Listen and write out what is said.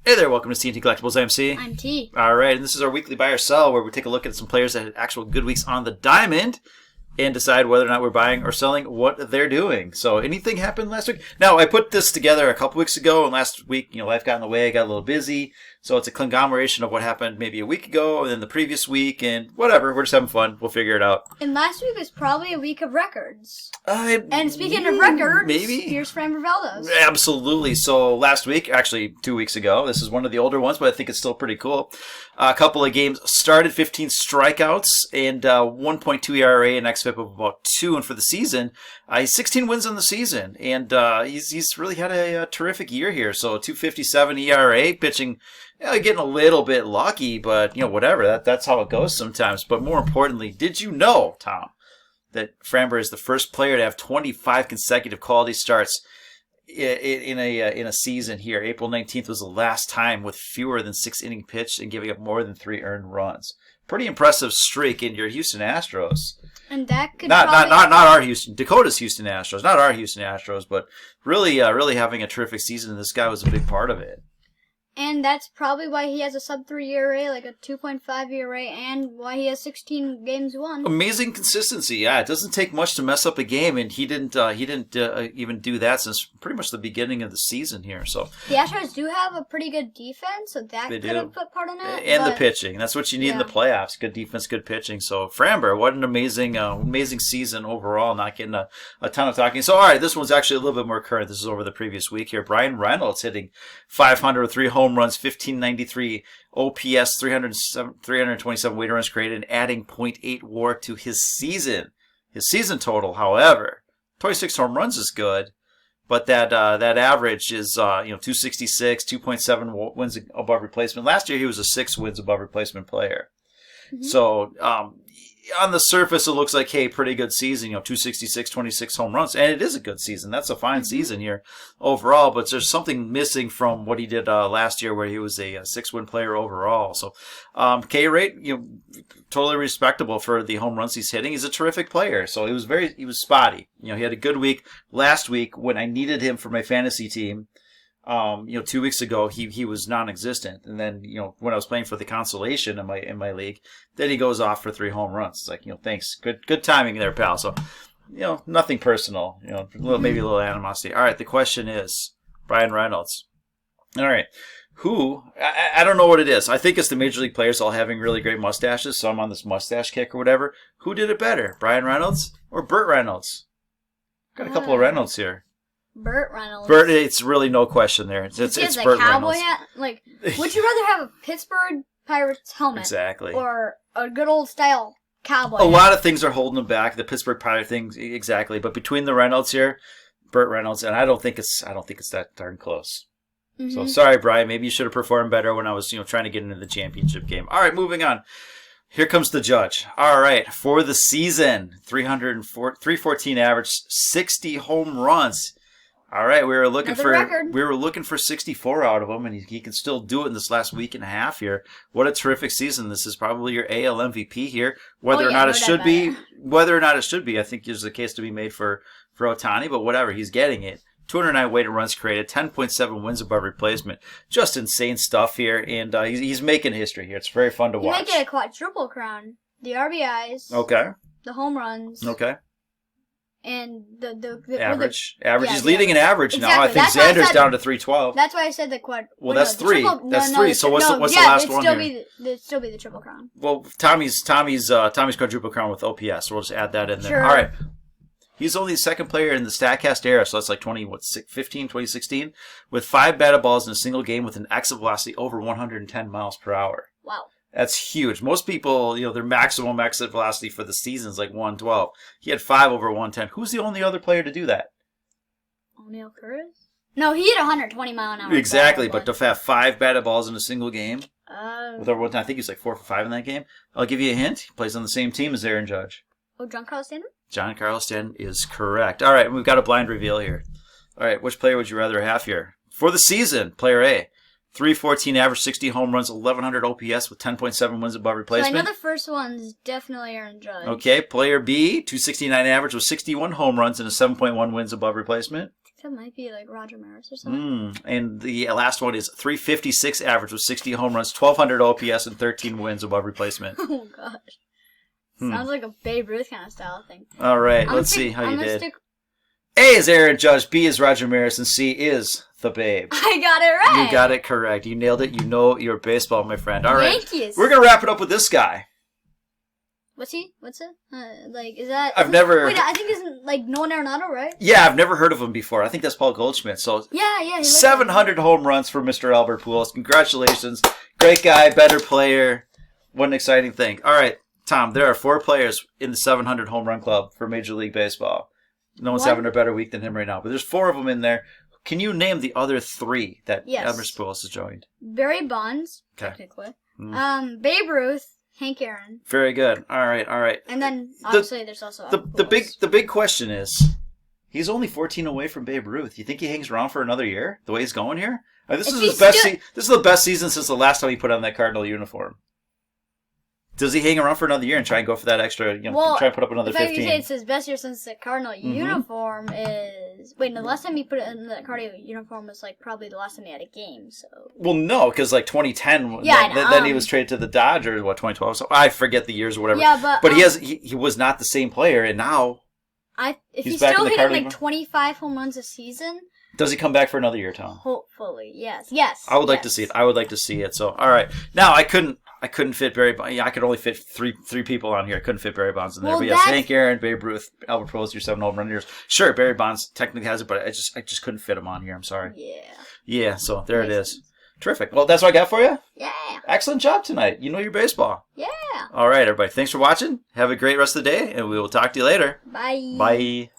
Hey there, welcome to CandTCollectibles. I'm C. I'm T. All right, and this is our weekly buy or sell where we take a look at some players that had actual good weeks on the diamond and decide whether or not we're buying or selling what they're doing. So anything happened last week? Now, I put this together a couple weeks ago, and last week, life got in the way. I got a little busy. So it's a conglomeration of what happened maybe a week ago and then the previous week and whatever. We're just having fun. We'll figure it out. And last week was probably a week of records. And speaking of records, maybe here's Framber Valdez. Absolutely. So last week, actually 2 weeks ago, this is one of the older ones, but I think it's still pretty cool. A couple of games started, 15 strikeouts and 1.2 ERA and xFIP of about 2. And for the season, he's 16 wins on the season, and he's really had a terrific year here. So 2.57 ERA, pitching. Getting a little bit lucky, but whatever. That's how it goes sometimes. But more importantly, did you know, Tom, that Framber is the first player to have 25 consecutive quality starts in a season here? April 19th was the last time with fewer than 6 innings pitched and giving up more than 3 earned runs. Pretty impressive streak in your Houston Astros. And that could not our Houston, Dakota's Houston Astros, not our Houston Astros, but really having a terrific season. And this guy was a big part of it. And that's probably why he has a sub-3 ERA, like a 2.5 ERA, and why he has 16 games won. Amazing consistency. Yeah, it doesn't take much to mess up a game, and he didn't even do that since pretty much the beginning of the season here. So the Astros do have a pretty good defense, so that could have put part in it. And the pitching. That's what you need in the playoffs. Good defense, good pitching. So Framber, what an amazing season overall, not getting a ton of talking. So all right, this one's actually a little bit more current. This is over the previous week here. Brian Reynolds hitting 500 with 3 home runs, 1593 OPS, 327 weighted runs created, and adding .8 WAR to his season. His season total, however, 26 home runs is good, but that average is 266, 2.7 wins above replacement. Last year he was a 6 wins above replacement player. Mm-hmm. So on the surface, it looks like, hey, pretty good season, 266, 26 home runs. And it is a good season. That's a fine season here overall. But there's something missing from what he did last year where he was a 6-win player overall. So K rate, totally respectable for the home runs he's hitting. He's a terrific player. So he was spotty. He had a good week last week when I needed him for my fantasy team. 2 weeks ago he was non-existent, and then when I was playing for the consolation in my league, then he goes off for 3 home runs. It's like thanks, good timing there, pal. So nothing personal, maybe a little animosity. All right, the question is Brian Reynolds. All right, who I don't know what it is. I think it's the major league players all having really great mustaches, so I'm on this mustache kick or whatever. Who did it better, Brian Reynolds or Burt Reynolds? Got a couple of Reynolds here. Burt Reynolds. It's really no question there. It's Burt cowboy Reynolds. Hat. Like, would you rather have a Pittsburgh Pirates helmet, exactly, or a good old style cowboy? A lot of things are holding him back. The Pittsburgh Pirates thing, exactly. But between the Reynolds here, Burt Reynolds, and I don't think it's that darn close. Mm-hmm. So sorry, Brian. Maybe you should have performed better when I was trying to get into the championship game. All right, moving on. Here comes the judge. All right, for the season, 314 average, 60 home runs. All right, we were looking for 64 out of him, and he can still do it in this last week and a half here. What a terrific season! This is probably your AL MVP here. Whether or not it should be, I think there's a case to be made for Ohtani, but whatever, he's getting it. 209 weighted runs created, 10.7 wins above replacement. Just insane stuff here, and he's making history here. It's very fun to watch. He might get a quadruple crown: the RBIs, okay, the home runs, okay. And the average. He's leading in average now. I think Xander's down to 312. That's why I said the quad. Well, that's 3. That's 3. So what's the last one here? It'd still be the triple crown. Well, Tommy's quadruple crown with OPS. So we'll just add that in there. Sure. All right. He's only the second player in the StatCast era, so that's like 2016, with 5 batted balls in a single game with an exit velocity over 110 miles per hour. Wow. That's huge. Most people, their maximum exit velocity for the season is like 112. He had 5 over 110. Who's the only other player to do that? O'Neal Cruz? No, he hit 120 mile an hour. Exactly, but to have 5 batted balls in a single game, with over 110, I think he's like 4 for 5 in that game. I'll give you a hint. He plays on the same team as Aaron Judge. Oh, Giancarlo Stanton? Giancarlo Stanton is correct. All right, we've got a blind reveal here. All right, which player would you rather have here? For the season, player A. 314 average, 60 home runs, 1,100 OPS with 10.7 wins above replacement. So I know the first one's definitely Aaron Judge. Okay, player B, 269 average with 61 home runs and a 7.1 wins above replacement. That might be like Roger Maris or something. And the last one is 356 average with 60 home runs, 1,200 OPS, and 13 wins above replacement. Oh gosh. Sounds like a Babe Ruth kind of style thing. All right, let's see how you did. Stick... A is Aaron Judge, B is Roger Maris, and C is the Babe. I got it right. You got it correct. You nailed it. You know your baseball, my friend. All right. Yankees. We're going to wrap it up with this guy. What's he? What's it? Like, is that... I've never... Wait, I think isn't, like, Nolan Arenado, right? Yeah, I've never heard of him before. I think that's Paul Goldschmidt. So Yeah. 700 home runs for Mr. Albert Pujols. Congratulations. Great guy, better player. What an exciting thing. All right, Tom, there are 4 players in the 700 home run club for Major League Baseball. No one's having a better week than him right now. But there's 4 of them in there. Can you name the other 3 that Albert Pujols has joined? Barry Bonds, technically. Babe Ruth. Hank Aaron. Very good. All right. And then obviously there's also the big question is, he's only 14 away from Babe Ruth. You think he hangs around for another year? The way he's going here, this is his best. This is the best season since the last time he put on that Cardinal uniform. Does he hang around for another year and try and go for that extra? Try and put up another 15. If I say it's his best year since the Cardinal uniform is the last time he put it in the Cardinal uniform was like probably the last time he had a game. So well, no, because like 2010, then he was traded to the Dodgers. 2012? So I forget the years or whatever. Yeah, but he was not the same player, and now if he's still hitting like 25 home runs a season. Does he come back for another year, Tom? Hopefully, yes. I would like to see it. I would like to see it. So, all right. Now, I couldn't fit Barry Bonds. Yeah, I could only fit three people on here. I couldn't fit Barry Bonds in there. But yes, Hank Aaron, Babe Ruth, Albert Pujols, your 7 home run years. Sure, Barry Bonds technically has it, but I just couldn't fit him on here. I'm sorry. Yeah, so there it is. Terrific. Well, that's what I got for you. Yeah. Excellent job tonight. You know your baseball. Yeah. All right, everybody. Thanks for watching. Have a great rest of the day, and we will talk to you later. Bye. Bye.